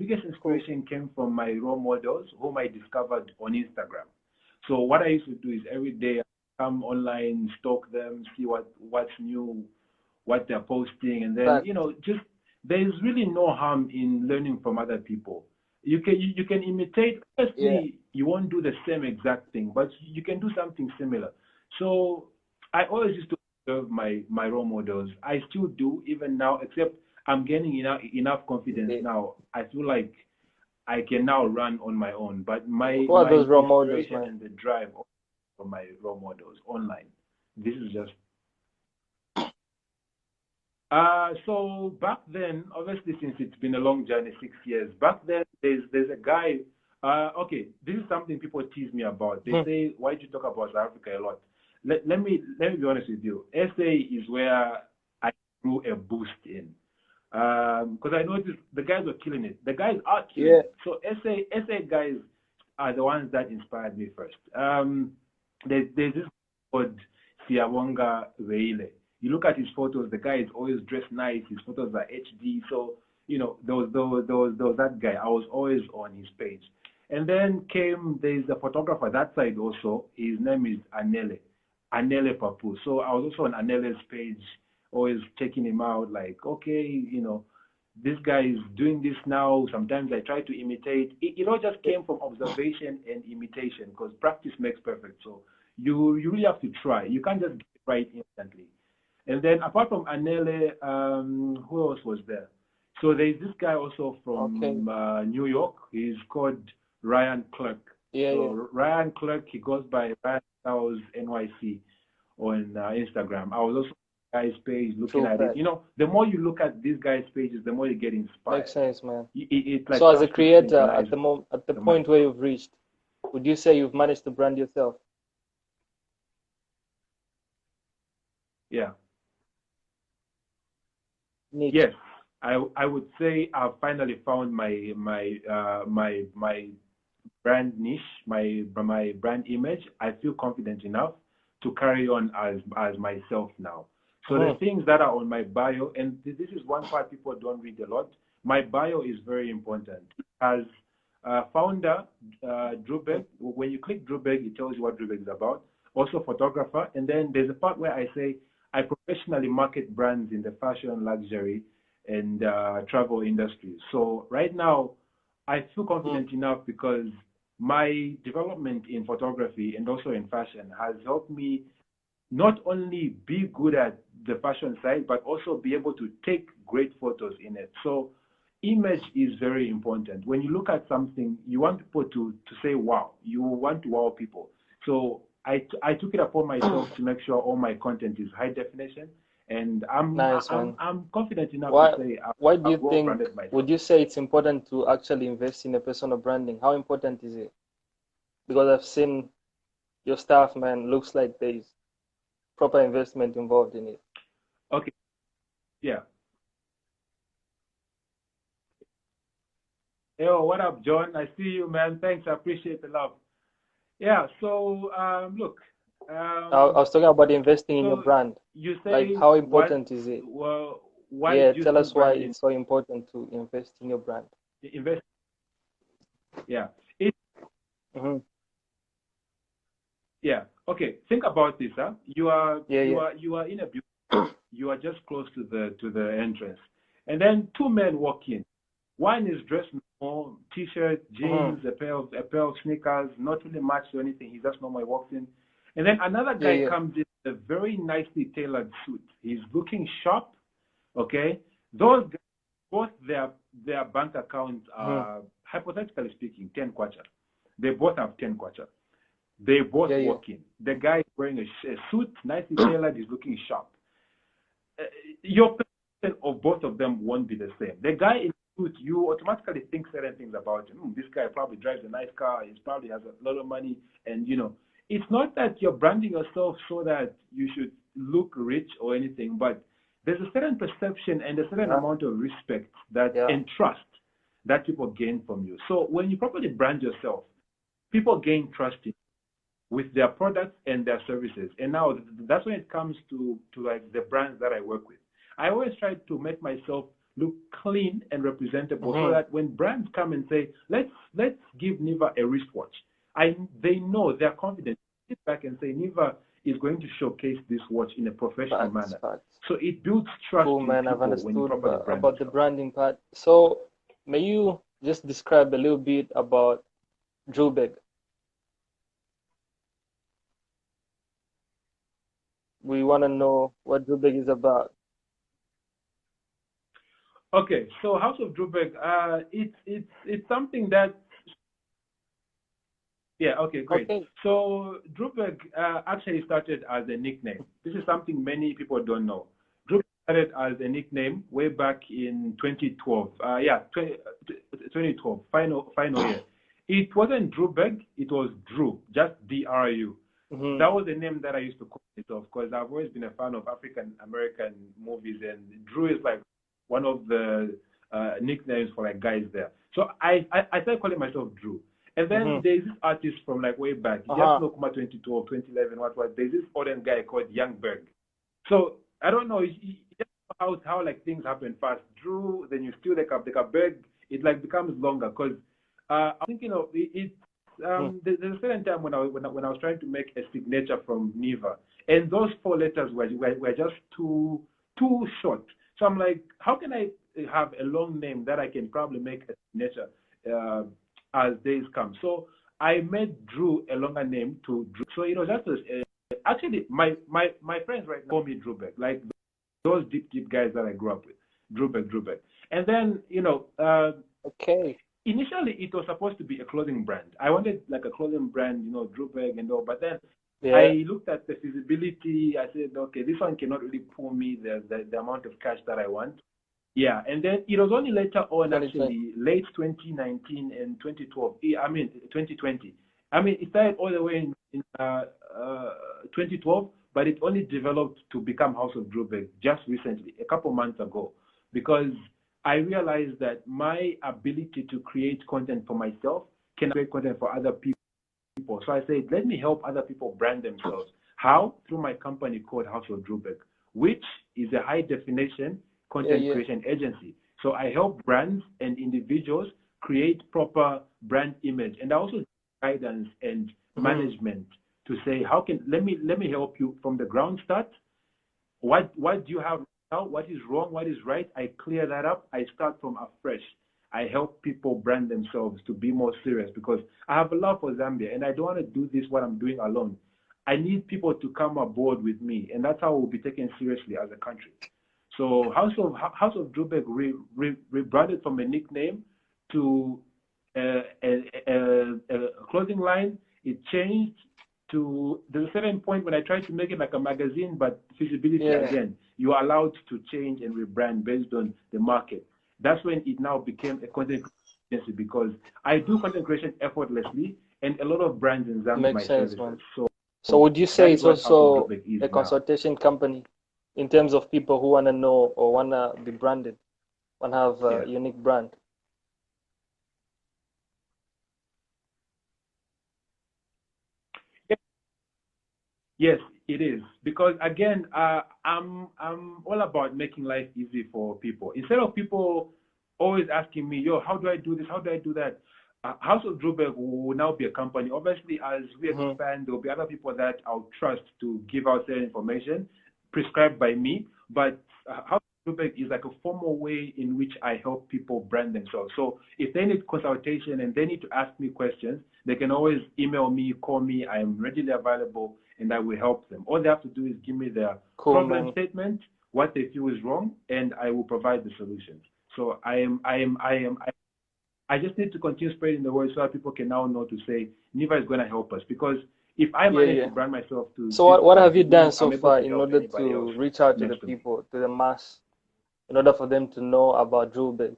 biggest Cool. inspiration came from my role models, whom I discovered on Instagram. So what I used to do is every day I come online, stalk them, see what's new, what they're posting, and then Fact. just there's really no harm in learning from other people. You can imitate. Yeah. Obviously, you won't do the same exact thing, but you can do something similar. So I always used to observe my role models. I still do even now, except I'm gaining enough confidence Yeah. now. I feel like I can now run on my own. But my Who are my those role models, inspiration man? and the drive from my role models online. This is just so back then, obviously, since it's been a long journey, 6 years. Back then, there's a guy. Okay, this is something people tease me about. They Hmm. say, "Why do you talk about South Africa a lot?" Let me be honest with you. SA is where I grew a boost in, because I noticed the guys were killing it. The guys are killing Yeah. it. So SA guys are the ones that inspired me first. There's this called Siawonga Veile. You look at his photos, the guy is always dressed nice. His photos are HD. So, there was that guy. I was always on his page. And then there's a photographer that side also. His name is Anele Papu. So I was also on Anele's page, always checking him out, like, okay, this guy is doing this now. Sometimes I try to imitate. It all just came from observation and imitation because practice makes perfect. So you really have to try. You can't just get it right instantly. And then apart from Anele, who else was there? So there's this guy also Okay. from New York. He's called Ryan Clark. Yeah. Yeah. So Ryan Clark, he goes by Ryan Styles NYC on Instagram. I was also on the guy's page looking True at it. fact. The more you look at these guys' pages, the more you get Makes inspired. sense, man. It like So, as a starts to creator, synchronize at the your mind. point where you've reached, would you say you've managed to brand yourself? Yeah. Niche. Yes, I would say I've finally found my brand niche, my brand image. I feel confident enough to carry on as myself now. So the Hmm. things that are on my bio, and this is one part people don't read a lot. My bio is very important. As founder, Drewberg, when you click Drewberg, it tells you what Drewberg is about. Also photographer, and then there's a part where I say I professionally market brands in the fashion, luxury, and travel industries. So right now, I feel Hmm. confident enough because my development in photography and also in fashion has helped me not only be good at the fashion side, but also be able to take great photos in it. So image is very important. When you look at something, you want people to say, wow, you want to wow people. So I took it upon myself to make sure all my content is high definition. And Nice, man. I'm confident enough to Why say why do you I've well think, branded would myself. you say it's important to actually invest in a personal branding? How important is it? Because I've seen your stuff, man, looks like there's proper investment involved in it. Okay, yeah. Yo, what up, John? I see you, man. Thanks. I appreciate the love. Yeah. So, look. I Um, was talking about investing in your so brand. you Like, say how what? important is it? Well, why Yeah, do you tell think us why branding it's so important to invest in your brand. invest? Yeah. It. Hmm. Yeah. Okay. Think about this, huh? You are Yeah, you yeah. are you are in a building. You are just close to the entrance, and then two men walk in. One is dressed normal, t-shirt, Hmm. jeans, a pair of sneakers, not really matched to anything. He just normally walks in, and then another Yeah, guy yeah. comes in a very nicely tailored suit. He's looking sharp. Okay, those guys, both their bank accounts Hmm. are hypothetically speaking 10 kwacha. They both have 10 kwacha. They both Yeah, yeah. walk in. The guy is wearing a suit, nicely tailored. He's looking sharp. uh, your perception of both of them won't be the same. The guy in suit, you automatically think certain things about him. This guy probably drives a nice car. He probably has a lot of money, and it's not that you're branding yourself so that you should look rich or anything, but there's a certain perception and a certain Yeah, amount of respect that yeah. and trust that people gain from you. So when you properly brand yourself, people gain trust in with their products and their services. And now that's when it comes to like the brands that I work with. I always try to make myself look clean and representable, so that when brands come and say, let's give Niva a wristwatch, they know, they're confident. Sit back and say, Niva is going to showcase this watch in a professional manner. So it builds trust in man, people I've understood when you properly brand about the branding part. So may you just describe a little bit about Drubeg? We want to know what Drubeg is about. Okay, so House of Drubeg, it's something that, yeah, okay, great. Okay. So Drubeg actually started as a nickname. This is something many people don't know. Drubeg started as a nickname way back in 2012. 2012, final year. It wasn't Drubeg, it was Drew, just DRU. That was the name that I used to call myself, because I've always been a fan of African American movies, and Drew is like one of the nicknames for like guys there. So I started calling myself Drew. And then there's this artist from like way back. You just know Kuma 2012, 2011, there's this foreign guy called Youngberg. So I don't know, how like things happen fast. Drew, then you still like a Berg, it like becomes longer, because I'm thinking of it. There's a certain time when I was trying to make a signature from Niva, and those 4 letters were just too short. So I'm like, how can I have a long name that I can probably make a signature as days come? So I made Drew a longer name to Drew. So you know, just actually my friends right now call me Drubeg, like those deep guys that I grew up with, Drubeg. And then you know, okay. Initially, it was supposed to be a clothing brand. I wanted like a clothing brand, you know, Drubeg and all. But then I looked at the feasibility. I said, okay, this one cannot really pull me the amount of cash that I want. Yeah, and then it was only later on, actually, late 2019 and 2012. 2020. I mean, it started all the way in 2012, but it only developed to become House of Drubeg just recently, a couple months ago, because I realized that my ability to create content for myself can create content for other people. So I said, let me help other people brand themselves. How? Through my company called House of Drubeg, which is a high definition content creation agency. So I help brands and individuals create proper brand image, and I also give guidance and management to say, let me help you from the ground start. What do you have? What is wrong, what is right, I clear that up. I start from afresh. I help people brand themselves to be more serious, because I have a love for Zambia, and I don't want to do this what I'm doing alone. I need people to come aboard with me, and that's how we'll be taken seriously as a country. So House of Drubeg rebranded from a nickname to a clothing line. It changed to, there's a certain point when I tried to make it like a magazine, but feasibility again, you're allowed to change and rebrand based on the market. That's when it now became a content creation agency, because I do content creation effortlessly, and a lot of brands in Zambia makes sense, man. So would you say it's also a consultation company in terms of people who want to know or want to be branded, want to have a unique brand? Yes, it is, because again, I'm all about making life easy for people. Instead of people always asking me, yo, how do I do this? How do I do that? House of Drubeg will now be a company. Obviously, as we expand, there will be other people that I'll trust to give out their information prescribed by me. But House of Drubeg is like a formal way in which I help people brand themselves. So if they need consultation and they need to ask me questions, they can always email me, call me. I am readily available, and I will help them. All they have to do is give me their problem statement, what they feel is wrong, and I will provide the solutions. So I just need to continue spreading the word so that people can now know to say, Niva is going to help us. Because if I manage to brand myself to... So what have you done so far in order to reach out to the people, to the mass, in order for them to know about Drubeg,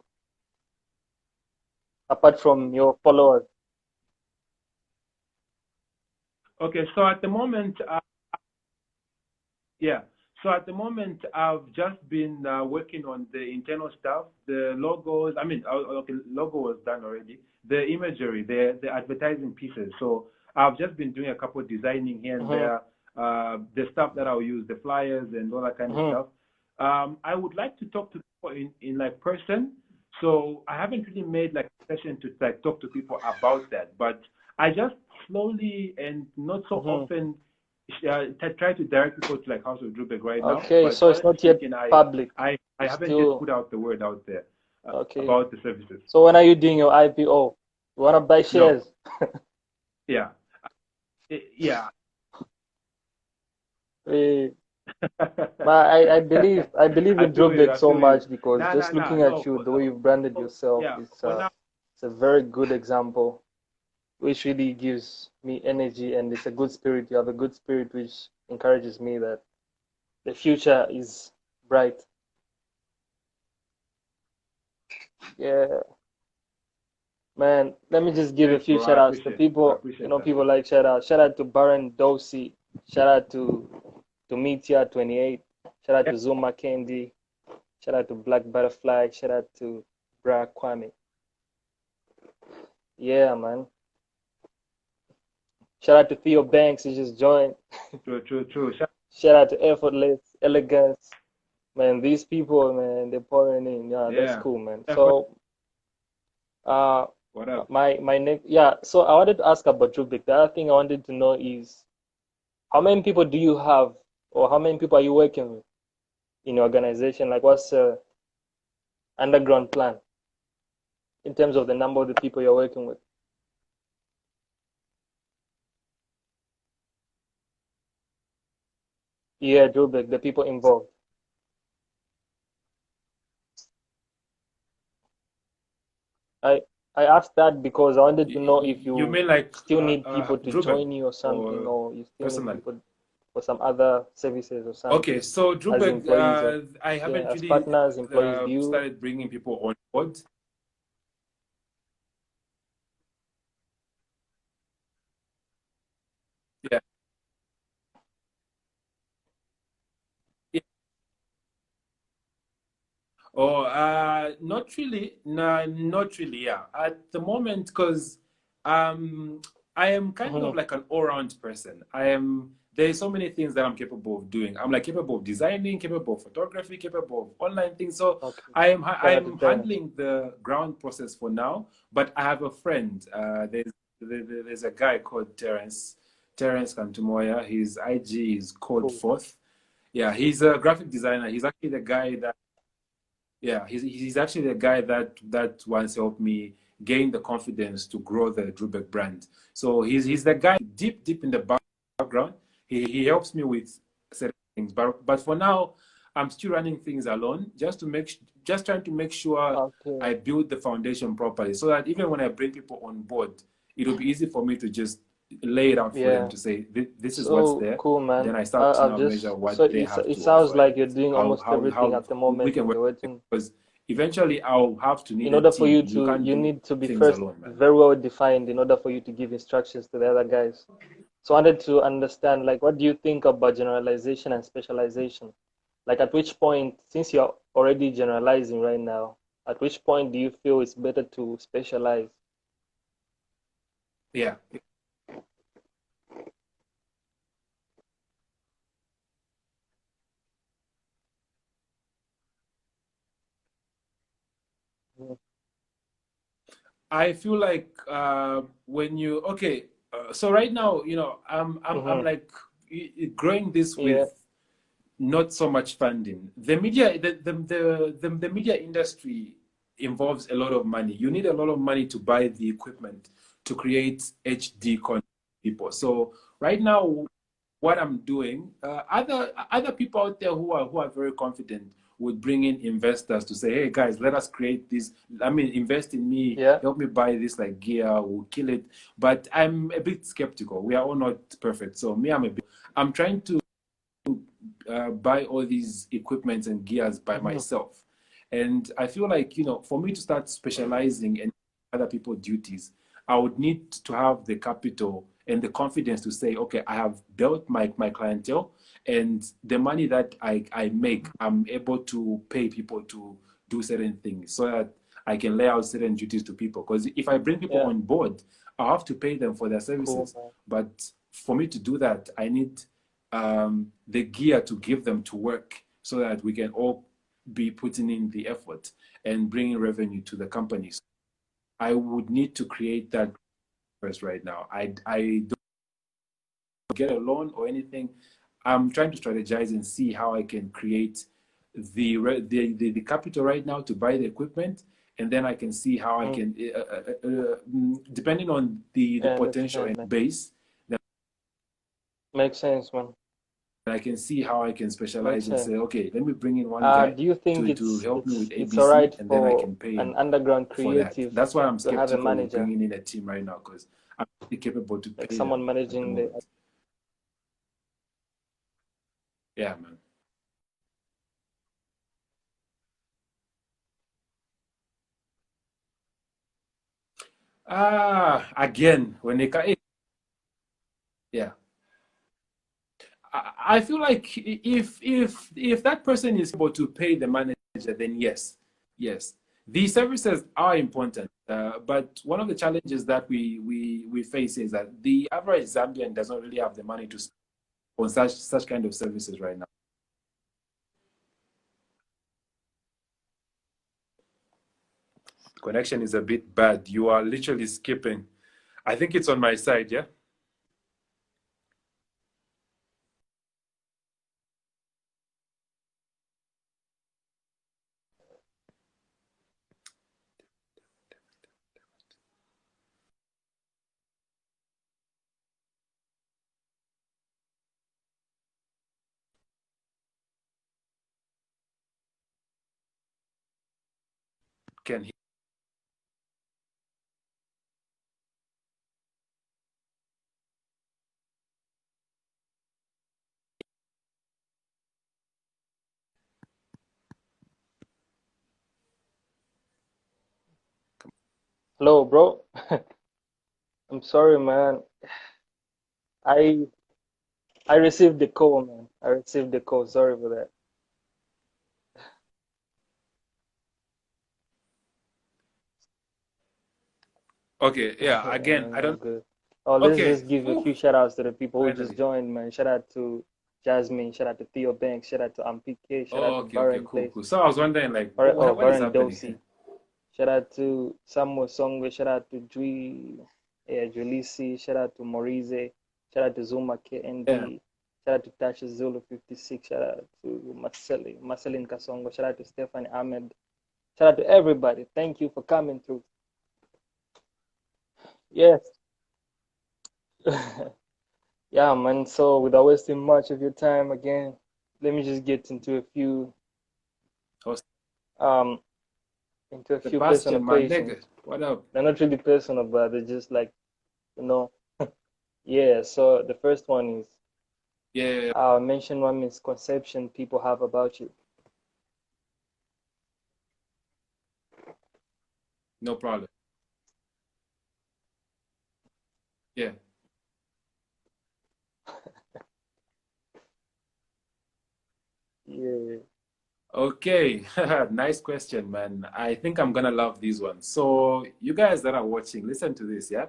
apart from your followers? Okay, so at the moment, so at the moment, I've just been working on the internal stuff, the logos. I mean, okay, logo was done already. The imagery, the advertising pieces. So I've just been doing a couple of designing here and there, the stuff that I'll use, the flyers and all that kind of stuff. I would like to talk to people in like person. So I haven't really made like a session to like talk to people about that. But I just slowly and not so often try to direct people to like House of Drubek right now. Okay, But so it's honestly not yet speaking, public. I It's haven't yet still put out the word out there okay. about the services. So when are you doing your IPO? You wanna buy No, shares? yeah, yeah. Eh, But I believe I in feel you. Drubek I so feel you. much because Nah, nah, just nah. looking at No, you, the way you've branded yourself yeah. is For now, it's a very good example, which really gives me energy and it's a good spirit. You have a good spirit which encourages me that the future is bright. Yeah, man. Let me just give a thanks, few bro. I shout outs to appreciate. I people. You appreciate know, that. people like shout out. Shout out to Baron Dosey. Shout out to Meteor 28. Shout out Yeah, to Zuma Candy. Shout out to Black Butterfly. Shout out to Bra Kwame. Yeah, man. Shout out to Theo Banks. He just joined. true. Shout out to Effortless Elegance. Man, these people, man, they're pouring in. Yeah, that's Yeah. cool, man. Effort. So, uh, What up? my next, yeah. So I wanted to ask about Rubik. The other thing I wanted to know is how many people do you have, or how many people are you working with in your organization? Like, what's the underground plan in terms of the number of the people you're working with? Yeah, Rubik, the people involved. I I asked that because I wanted to know if You you mean like still need people to Drubek join you or something, or or you still need personally? people for some other services or Okay, something so as Drubek, employees or I yeah, haven't as really partners, employees. Do you? started bringing people on board. Yeah. Yeah. Oh, not really. No, not really. Yeah, at the moment, because um, I am kind of Mhm. like an all-round person. I am. There's so many things that I'm capable of doing. I'm like capable of designing, capable of photography, capable of online things. So Okay. I 10 out am of 10. handling the ground process for now. But I have a friend. There's a guy called Terence Kantumoya. His IG is Code Cool. Forth. Yeah, he's a graphic designer. He's actually the guy that yeah, he's actually the guy that once helped me gain the confidence to grow the Drubek brand. So he's the guy deep in the background. He helps me with certain things, but for now, I'm still running things alone, just trying to make sure Okay. I build the foundation properly, so that even when I bring people on board, it'll be easy for me to just lay it out for them Yeah. to say this is what's So there. cool, man. Then I start to I've now measure just so what they have it to sounds offer like and you're doing almost everything how at the we moment can and work you're working. because eventually I'll have to need In a order for you team. You to, can't you do need to be things first alone, man. very well defined in order for you to give instructions to the other guys. So I wanted to understand, like, what do you think about generalization and specialization? Like, at which point, since you're already generalizing right now, at which point do you feel it's better to specialize? Yeah. I feel like when you okay, so right now, I'm Mm-hmm. like growing this Yeah. with not so much funding. The media industry involves a lot of money. You need a lot of money to buy the equipment to create HD content for people. So right now, what I'm doing, other people out there who are very confident would bring in investors to say, hey guys, let us create this. I mean, invest in me, Yeah. help me buy this like gear, we'll kill it. But I'm a bit skeptical. We are all not perfect. So me, I'm trying to buy all these equipments and gears by Mm-hmm. myself. And I feel like, for me to start specializing and other people's duties, I would need to have the capital and the confidence to say, okay, I have built my clientele and the money that I make, I'm able to pay people to do certain things so that I can lay out certain duties to people. Because if I bring people Yeah. on board, I have to pay them for their Cool, services. man. But for me to do that, I need the gear to give them to work so that we can all be putting in the effort and bringing revenue to the companies. I would need to create that first right now. I don't get a loan or anything. I'm trying to strategize and see how I can create the capital right now to buy the equipment, and then I can see how I can, depending on the potential and base, then Makes sense, man. I can see how I can Makes specialize and sense. say, okay, let me bring in one guy Do you think to help me with it's ABC, alright and then I for can pay an him underground for that. creative That's why I'm to have a skeptical with manager, bringing in a team right now, because I'm not capable to like pay someone them at the managing the? moment. Yeah, man. Again, when they yeah, I feel like if that person is able to pay the manager, then yes, yes, the services are important. But one of the challenges that we face is that the average Zambian does not really have the money to spend on such kind of services right now. Connection is a bit bad. You are literally skipping. I think it's on my side, yeah? Can he? Hello, bro. I'm sorry, man. I I received the call, man. I received the call. Sorry for that. Okay, yeah, again, Man, I all don't. good. Oh, let's Okay, just give a whew, few shout outs to the people who just finally. joined, man. Shout out to Jasmine, shout out to Theo Banks, shout out to PK, shout out Oh, to okay, Baron cool, Place, cool. So I was wondering, like, what is Baron happening? Dosey. Shout out to Samuel Songwe, shout out to Jui, Julisi, shout out to Morize, shout out to Zuma Yeah. KND, shout out to Tasha Zulu 56, shout out to Marcelin Kasongo, shout out to Stephanie Ahmed, shout out to everybody. Thank you for coming through. Yes. Yeah, man. So without wasting much of your time again, let me just get Oh, um into a few personal Sebastian, my questions. nigga, what up? They're not really personal, but they're just like, you know, yeah. So the first one is Yeah, mention one misconception people have about you. no problem. Yeah. Yeah. Okay, nice question, man. I think I'm gonna love these ones. So, you guys that are watching, listen to this, yeah?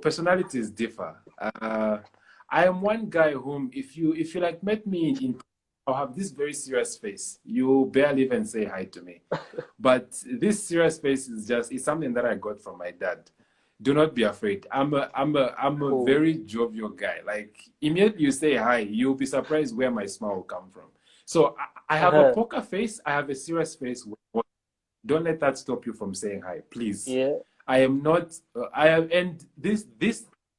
Personalities differ. I am one guy whom, if you like met me I'll have this very serious face. You barely even say hi to me. But this serious face is something that I got from my dad. Do not be afraid. I'm a Cool. very jovial guy. Like immediately you say hi, you'll be surprised where my smile will come from. So I have a poker face. I have a serious face. Don't let that stop you from saying hi, please. Yeah. I am not. I am, and this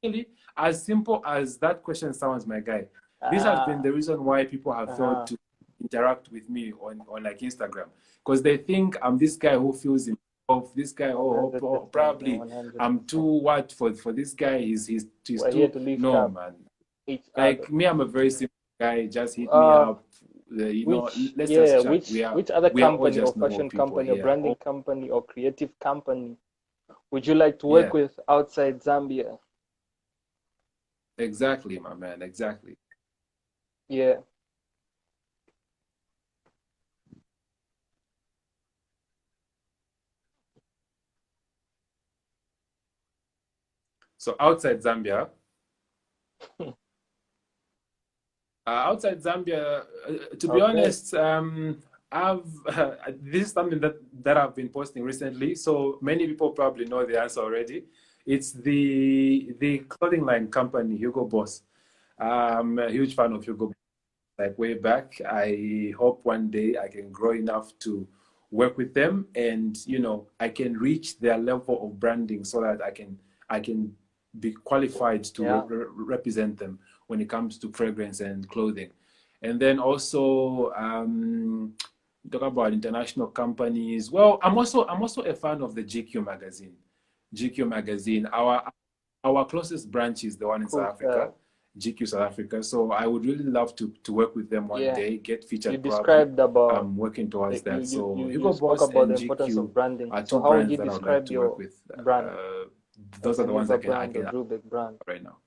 really, as simple as that question sounds, my guy. This has been Ah. the reason why people have failed Uh-huh. to interact with me on like Instagram, because they think I'm this guy who feels himself. This guy, Man. probably I'm 100%. too what for this guy. He's We're here too, to lift no, up man. each other. Like me, I'm a very simple guy. Just hit me Uh, up. which Let's just yeah, chat. We are which other we are all company or just normal fashion people company or here. branding company or creative company would you like to work Yeah, with outside Zambia? exactly, my man. Exactly. Yeah. So outside Zambia, Outside Zambia, to be Okay. honest, I've this is something that I've been posting recently, so many people probably know the answer already. It's the clothing line company Hugo Boss. I'm a huge fan of Hugo Boss, like way back. I hope one day I can grow enough to work with them, and I can reach their level of branding so that I can be qualified to Yeah. represent them when it comes to fragrance and clothing. And then also talk about international companies. Well, I'm also a fan of the GQ magazine. GQ magazine. Our closest branch is the one in South Cool. Africa, GQ South Africa. So I would really love to work with them one Yeah. day, get You featured probably. described about I'm working towards you that. you So you you Hugo spoke Boss about the and importance of GQ branding. are So two how would brands you that I would like describe to work your with. brand, like Those are the the ones I Niva can brand or Rubik brand? right now.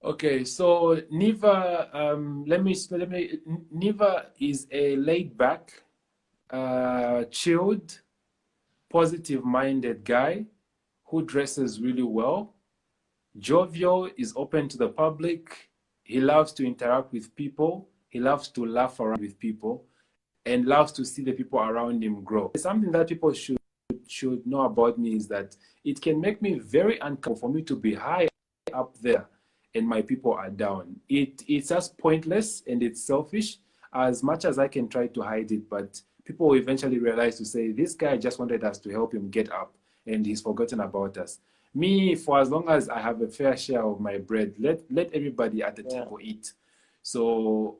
Okay, so Niva, Niva is a laid back, chilled, positive-minded guy who dresses really well. Jovial, is open to the public. He loves to interact with people. He loves to laugh around with people and loves to see the people around him grow. Something that people should know about me is that it can make me very uncomfortable for me to be high up there and my people are down. It's just pointless and it's selfish as much as I can try to hide it, but people will eventually realize to say, this guy just wanted us to help him get up and he's forgotten about us. Me, for as long as I have a fair share of my bread, let everybody at the Yeah. table eat. So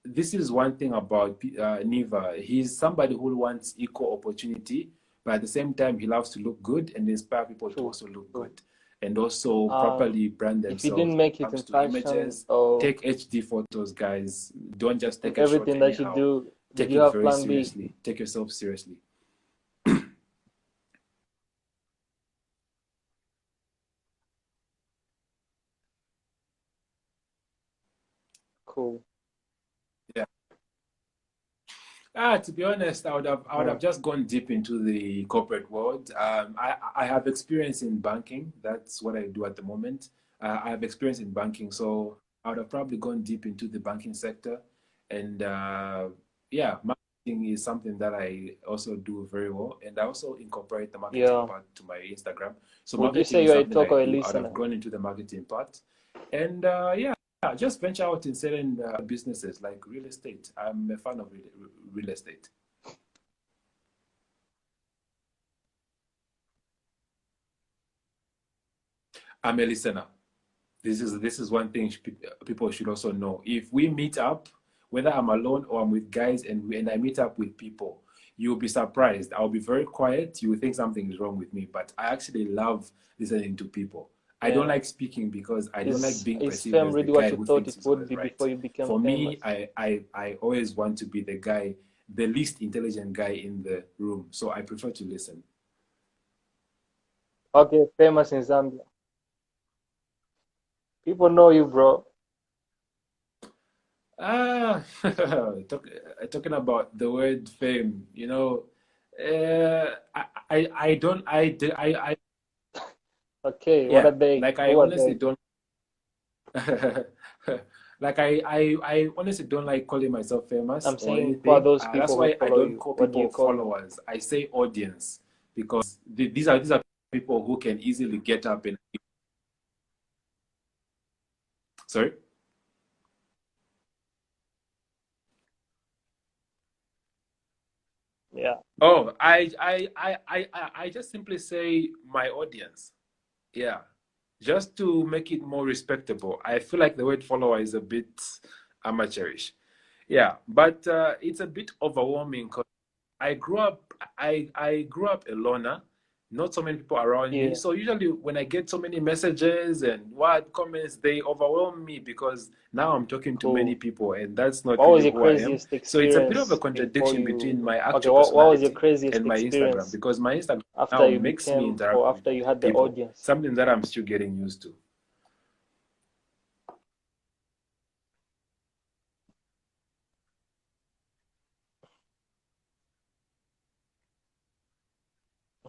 this is one thing about Niva. He's somebody who wants equal opportunity, but at the same time, he loves to look good and inspire people to True. also look True. good and also properly brand If you themselves didn't when make it it comes in to fashion images. or Take HD photos, guys. Don't just in take a shot everything that you anyhow. do, did Take you it have very plan B? seriously. Take yourself seriously. Cool. Yeah. To be honest, I would have Hmm. just gone deep into the corporate world. I have experience in banking. That's what I do at the moment. I have experience in banking, so I would have probably gone deep into the banking sector. And yeah, marketing is something that I also do very well, and I also incorporate the marketing Yeah. part to my Instagram. So Would you marketing say is you're a something I talker or a do. I would have listener? gone into the marketing part, and yeah, just venture out in certain businesses like real estate. I'm a fan of real estate. I'm a listener. This is one thing people should also know. If we meet up, whether I'm alone or I'm with guys, and I meet up with people, you'll be surprised. I'll be very quiet. You will think something is wrong with me, but I actually love listening to people. I don't Yeah. like speaking because I don't like being Is perceived fame as the really what guy you who thought thinks it he's would always be right. before you became For me, famous? I always want to be the guy, the least intelligent guy in the room. So I prefer to listen. Okay, famous in Zambia. People know you, bro. Ah, talking about the word fame, I don't, Okay, what yeah, are they? like I Who are honestly they? don't, like I honestly don't like calling myself famous I'm or saying who are anything. those That's people who why I follow don't you? call What do you people call them? followers. I say audience because these are people who can easily get up and, sorry. Yeah. Oh, I just simply say my audience. Yeah, just to make it more respectable. I feel like the word follower is a bit amateurish. Yeah, but it's a bit overwhelming because I grew up a loner, not so many people around me. Yeah. So usually when I get so many messages and what comments, they overwhelm me because now I'm talking to many Cool. people and that's not What really was your who I am. craziest So it's a bit of a experience before contradiction between you? my Okay, actual what was your personality and craziest my Instagram experience because my Instagram after now you makes me became interact or with after you had the people, audience? something that I'm still getting used to.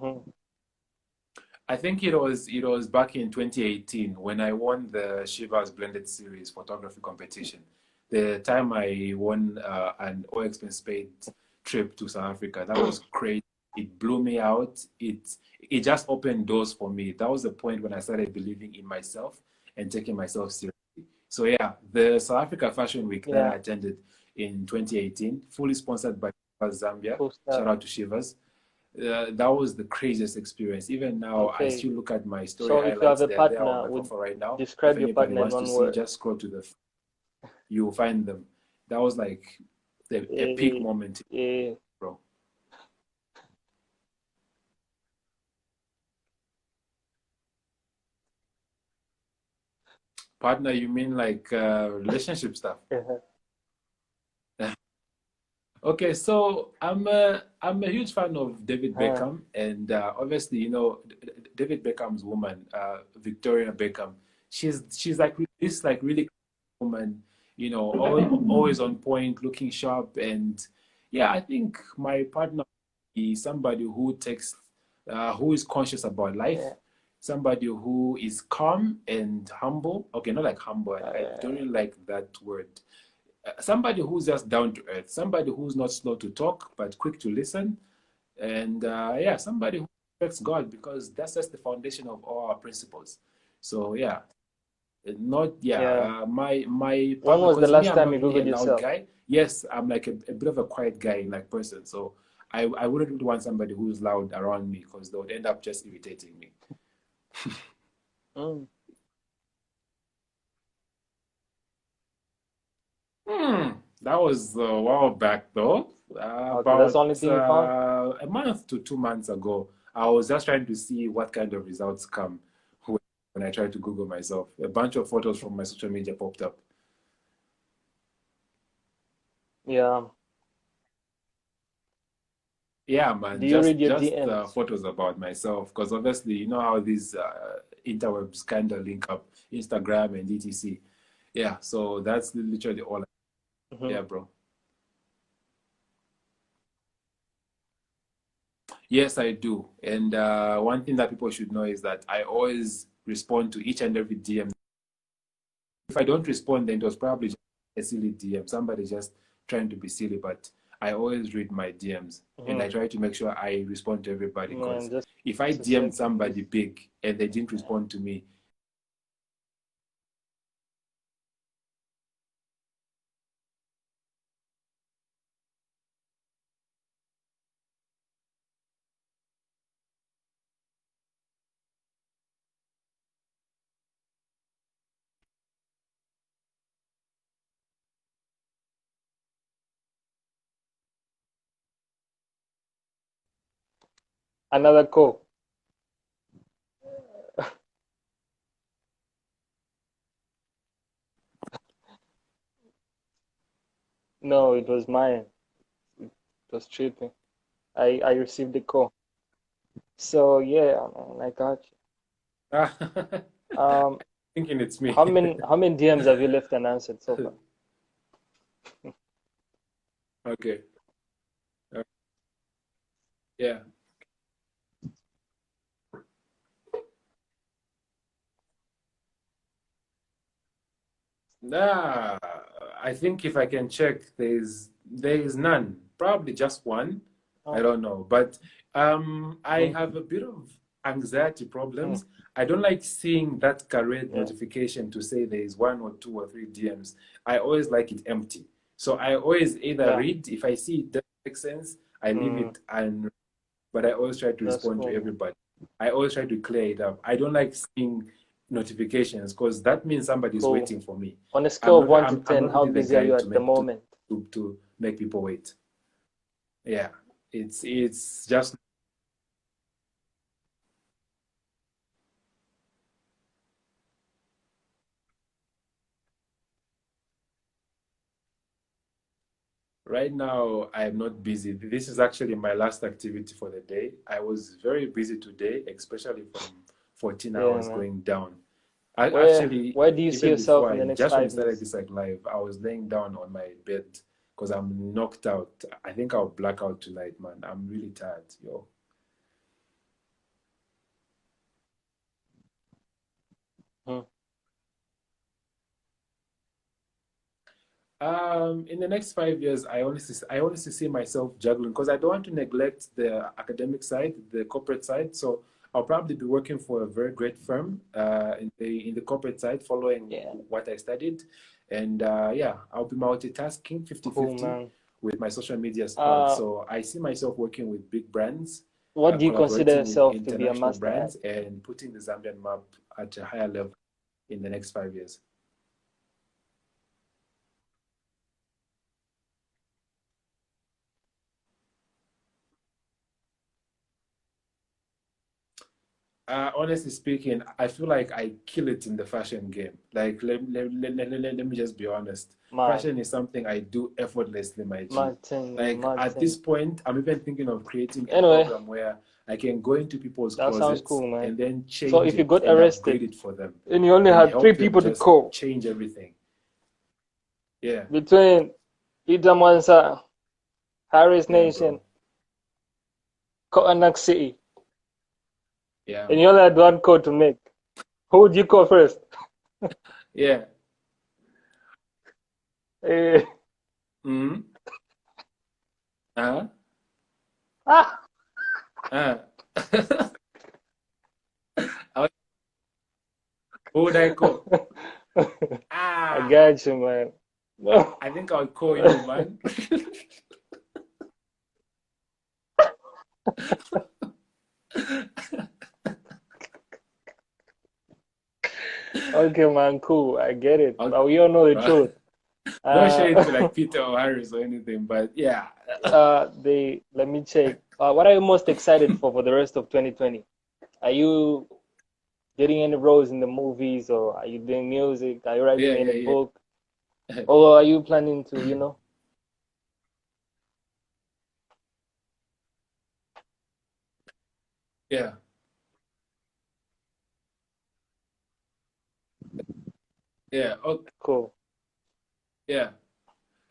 Mm-hmm. I think it was back in 2018 when I won the Shivas Blended Series photography competition. The time I won an all expense paid trip to South Africa. That was crazy. It blew me out. It just opened doors for me. That was the point when I started believing in myself and taking myself seriously. So yeah, the South Africa Fashion Week that I Yeah, attended in 2018, fully sponsored by Shivas Zambia. cool Shout stuff. out to Shivas. That was the craziest experience. Even now, I Okay. still look at my story So if you have highlights. a They're there on partner, my would profile right now. If describe your anybody partner in wants to one see, word. just scroll to the, you'll find them. That was like a peak Eh, moment, eh, bro. Partner, you mean like relationship stuff? uh-huh, Okay, so I'm a huge fan of David uh, Beckham, and obviously, David Beckham's woman, Victoria Beckham. She's like this like really woman, always on point, looking sharp, and yeah, I think my partner is somebody who is conscious about life, yeah, somebody who is calm and humble. Okay, not like humble. I don't uh, really like that word. Somebody who's just down to earth, somebody who's not slow to talk but quick to listen, and yeah, somebody who respects God because that's just the foundation of all our principles. So yeah, not yeah, yeah. my When partner, was the because me, last I'm time not you really a Googled loud yourself? guy. Yes, I'm like a bit of a quiet guy in like person. So I wouldn't really want somebody who's loud around me because they would end up just irritating me. Mm. Hmm, that was a while back though. Okay, that's the About only thing you found? a month to 2 months ago. I was just trying to see what kind of results come when I tried to Google myself. A bunch of photos from my social media popped up. Yeah. Yeah, Do man, you just read your just DMs? photos about myself because obviously you know how these interwebs kind of link up, Instagram and etc. Yeah, so that's literally all. Mm-hmm. Yeah, bro. Yes, I do. And one thing that people should know is that I always respond to each and every DM. If I don't respond, then it was probably just a silly DM. Somebody just trying to be silly, but I always read my DMs and I Mm-hmm. try to make sure I respond to everybody Man, because just if I a DM'd second, please. somebody big and they didn't respond to me, Another call. No, it was mine. It was tripping. I received the call. So yeah, man, I got you. thinking it's me. How many DMs have you left unanswered so far? Okay. Uh, yeah. Nah, I think if I can check, there is none. Probably just one. I Oh, don't know. But I mm, have a bit of anxiety mm, problems. I don't like seeing that red yeah. notification to say there is one or two or three DMs. I always like it empty. So I always either Yeah. read, if I see it doesn't make sense, I leave Mm, it and but I always try to that's respond to cool, man. everybody. I always try to clear it up. I don't like seeing notifications because that means somebody's Cool. waiting for me. On a I'm scale of not one to I'm, I'm 10, not how really the busy are guy you to at the make moment? to make people wait. Yeah. It's just right now I am not busy. This is actually my last activity for the day. I was very busy today, especially from 14 Yeah, hours man. going down. I actually, Where do you see even yourself before in the next just when we five started years? this like live, I was laying down on my bed because I'm knocked out. I think I'll black out tonight, man. I'm really tired, yo. In the next 5 years, I honestly see myself juggling because I don't want to neglect the academic side, the corporate side. So I'll probably be working for a very great firm in the corporate side, following Yeah, what I studied, and yeah, I'll be multitasking cool, 50-50 man. with my social media part. Uh, So I see myself working with big brands, what do you consider collaborating with yourself to be a international master at? brands, and putting the Zambian map at a higher level in the next 5 years. Honestly speaking, I feel like I kill it in the fashion game. Like, let me just be honest. Mad, Fashion is something I do effortlessly, my G. mad thing, man, Like, mad at this thing. point, I'm even thinking of creating a Anyway, program where I can go into people's that sounds closets cool, man. and then So change if you it got and upgrade arrested it for them and you only and had three help them people to just call change everything. Yeah, between Itamansa, Harris yeah, Nation, bro. Yeah, and you man. only had one call to make, who would you call first? Yeah. Eh, Mm-hmm. Uh-huh. ah, Uh. Who would I call? I Ah, got you, man. I think I'll call you, man. Okay, man, cool. I get it. I'll, But we all know the truth. not shade Uh, to like Peter or Harris or anything, but yeah. let me check. What are you most excited for the rest of 2020? Are you getting any roles in the movies, or are you doing music? Are you Yeah, writing any yeah, book, yeah. or are you planning to, Yeah, yeah. Oh, cool. yeah.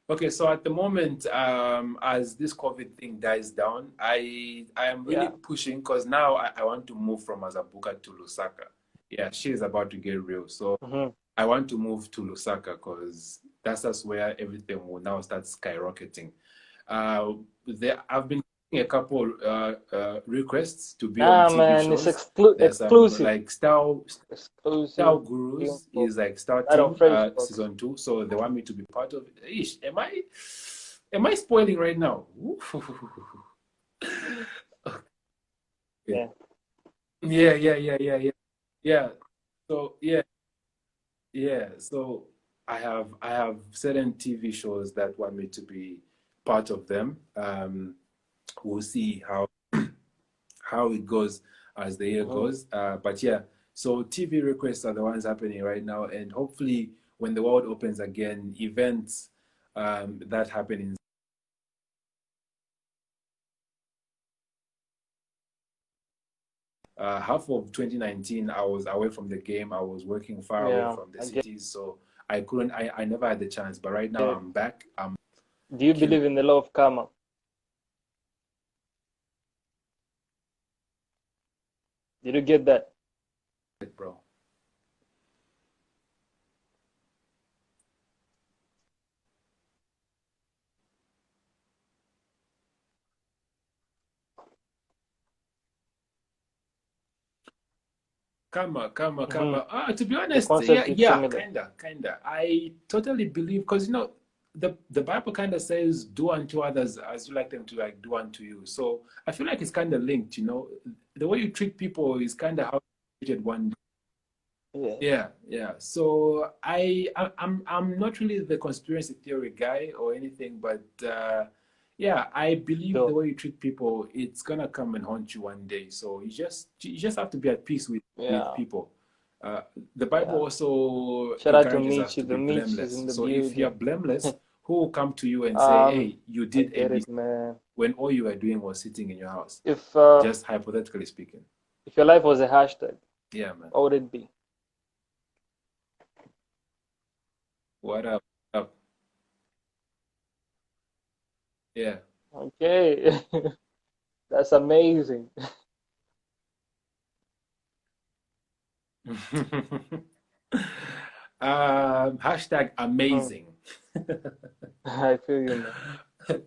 Okay, so at the moment, as this COVID thing dies down, I am really Yeah. pushing because now I want to move from Azabuka to Lusaka. Yeah, she is about to get real. So Hmm. I want to move to Lusaka because that's where everything will now start skyrocketing. I've been getting a couple requests to be on Nah, TV man, it's shows. There's some exclusive, like Style exclusive. Gurus Info. is like Right on starting Freshbox. season 2, so they want me to be part of it. Ish, am I spoiling right now? Okay. Yeah. Yeah, yeah, yeah, yeah, yeah. Yeah. So yeah, yeah. So I have certain TV shows that want me to be part of them. We'll see how it goes as the year Hmm. goes. But yeah, so TV requests are the ones happening right now, and hopefully, when the world opens again, events that happen in half of 2019, I was away from the game. I was working far away Yeah, from the I get cities, so I couldn't. I never had the chance. But right now, it. I'm back. I'm Do you killing believe in the law of karma? Did you get that? it, bro. Hmm. Karma. To be The honest, yeah, concept is yeah, similar. kinda. I totally believe because the Bible kind of says, "Do unto others as you like them to like do unto you." So I feel like it's kind of linked. The way you treat people is kind of how you treated one day. Yeah. Yeah, yeah. So I'm not really the conspiracy theory guy or anything, but yeah, I believe the So, way you treat people, it's gonna come and haunt you one day. So you just have to be at peace with yeah, people. Uh, the Bible yeah. also Shout out to encourages us Michi. to The be Michi is blameless. in the So if you're building. blameless, who will come to you and say, Um, "Hey, you I did get ABC," it, man. when all you were doing was sitting in your house? If Just hypothetically speaking. if your life was a hashtag, Yeah, man. what would it be? What up? Up? Yeah. Okay, that's amazing. Hashtag Hmm. amazing. I feel you, man.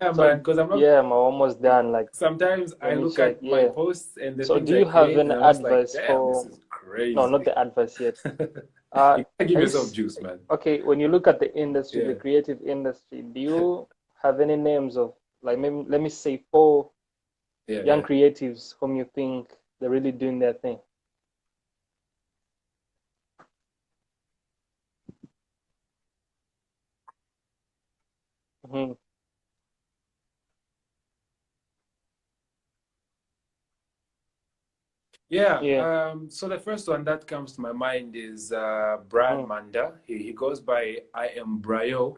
Yeah, man, So because I'm not, yeah, I'm almost done. Like, sometimes I let me look check. at my Yeah. posts and the So things do I you have create, any and I'm just like, advice damn, this for? is No, crazy. not the advice yet. You gotta give Are you yourself juice, man. okay? When you look at the industry, the Yeah. creative industry, do you have any names of, like, maybe let me say, four Yeah, young yeah. creatives whom you think they're really doing their thing? Hmm. Yeah, Yeah. so the first one that comes to my mind is Brian Hmm. Manda. He goes by I am Brayo.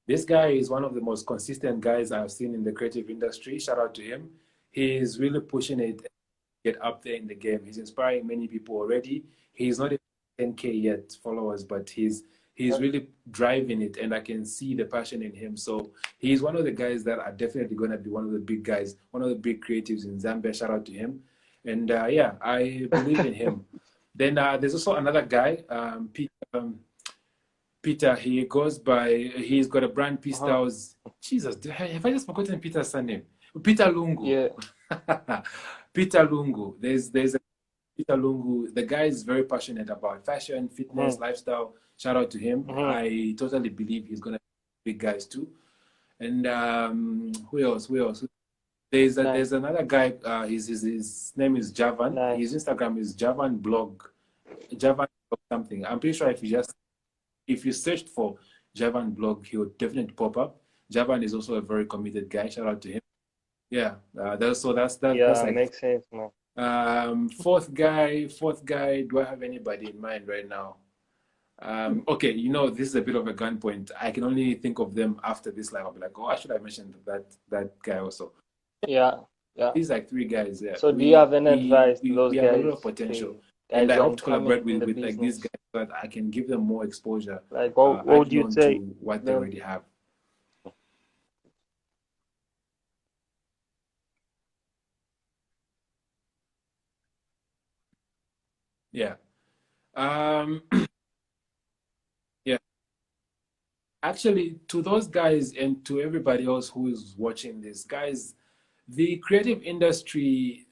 This guy is one of the most consistent guys I've seen in the creative industry. Shout out to him. He's really pushing it to get up there in the game. He's inspiring many people already. He's not even 10K yet followers, but he's really driving it, and I can see the passion in him. So he's one of the guys that are definitely going to be one of the big guys, one of the big creatives in Zambia. Shout out to him. And yeah, I believe in him. Then there's also another guy, Peter. He goes by, he's got a brand, Uh-huh. Pista's. Jesus, have I just forgotten Peter's surname? Peter Lungu. Yeah. Peter Lungu. There's a Peter Lungu. The guy is very passionate about fashion, fitness, Hmm. lifestyle. Shout out to him. Hmm. I totally believe he's gonna be big guys too. And who else? Who else? Nice. There's another guy. His name is Javan. His Nice. Instagram is Javan Blog. Javan Blog something. I'm pretty sure if you searched for Javan Blog, he would definitely pop up. Javan is also a very committed guy. Shout out to him. Yeah. That's Yeah, like makes sense, man. fourth guy. Do I have anybody in mind right now? Okay, this is a bit of a gun point. I can only think of them after this live. I'll be like, oh, I should have mentioned that guy also. Yeah. Yeah. These like three guys. Yeah, So do you we have any we advice to we, those we have a lot of guys, potential, the and guys I who are hope to collaborate incoming in with the with like these business? guys so that I can give them more exposure, Like, what would adding you on say to to what they them? already have. Yeah. Um. Yeah. Actually, to those guys and to everybody else who is watching this, guys, the creative industry,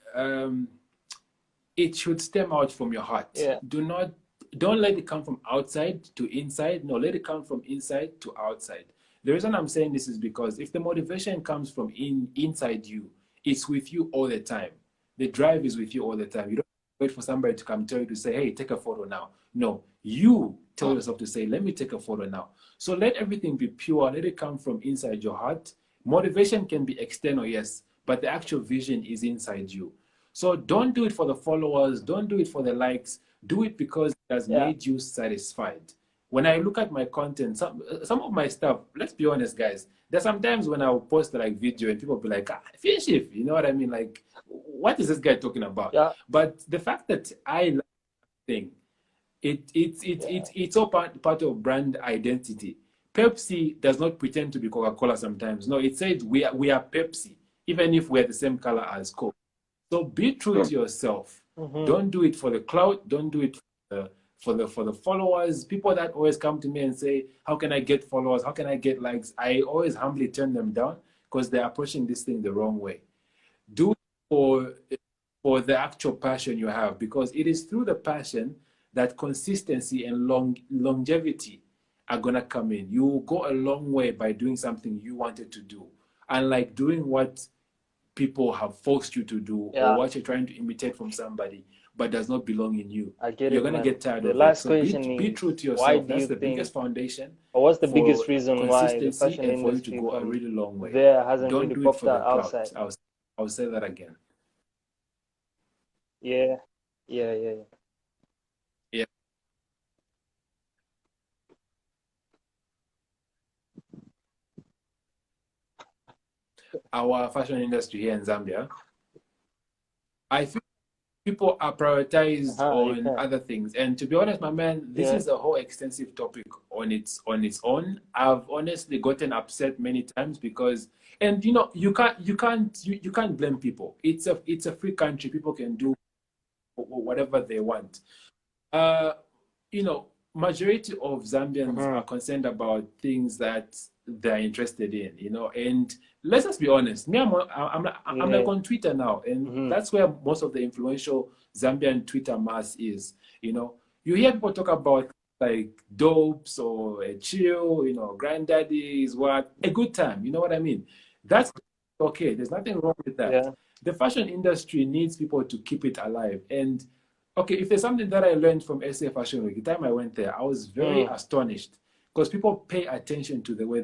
it should stem out from your heart. Yeah. Don't let it come from outside to inside. No, let it come from inside to outside. The reason I'm saying this is because if the motivation comes from inside you, it's with you all the time. The drive is with you all the time. You don't wait for somebody to come tell you to say, hey, take a photo now. No, you tell yourself to say, let me take a photo now. So let everything be pure. Let it come from inside your heart. Motivation can be external, yes, but the actual vision is inside you. So don't do it for the followers, don't do it for the likes, do it because it has Yeah. made you satisfied. When I look at my content, some of my stuff, let's be honest, guys, there's sometimes when I'll post like video and people be like, finish it, you know what I mean? Like, what is this guy talking about? Yeah. But the fact that I like thing, Yeah. it's all part of brand identity. Pepsi does not pretend to be Coca-Cola sometimes. No, it says we are Pepsi, even if we're the same color as Coke. So be true to yourself. Mm-hmm. Don't do it for the clout. Don't do it for the followers. People that always come to me and say, "How can I get followers? How can I get likes?" I always humbly turn them down because they're approaching this thing the wrong way. Do it for the actual passion you have, because it is through the passion that consistency and longevity are gonna come in. You will go a long way by doing something you wanted to do, unlike doing what people have forced you to do, or Yeah. what you're trying to imitate from somebody but does not belong in you. I get You're it, going to man. get tired The of it. last So be, question be is, true to why yourself. do That's you the biggest think, foundation or what's the biggest for reason why the consistency fashion and for you to industry go a from really long way. there hasn't Don't really do it popped for the out clout. outside? I'll say that again. Yeah. Yeah. Yeah. Yeah. Yeah. Our fashion industry here in Zambia, I think people are prioritized Uh-huh. You on can. other things. And to be honest, my man, this Yeah. is a whole extensive topic on its own. I've honestly gotten upset many times because, and you can't blame people. It's a free country. People can do whatever they want. Uh, you know, majority of Zambians are concerned about things that they're interested in, you know. And let's just be honest. Me, I'm like on Twitter now, and that's where most of the influential Zambian Twitter mass is. You know, you hear people talk about like dopes or a chill, you know, granddaddy is what a good time. You know what I mean? That's okay. There's nothing wrong with that. Yeah. The fashion industry needs people to keep it alive. And okay, if there's something that I learned from SA Fashion Week, the time I went there, I was very astonished because people pay attention to the way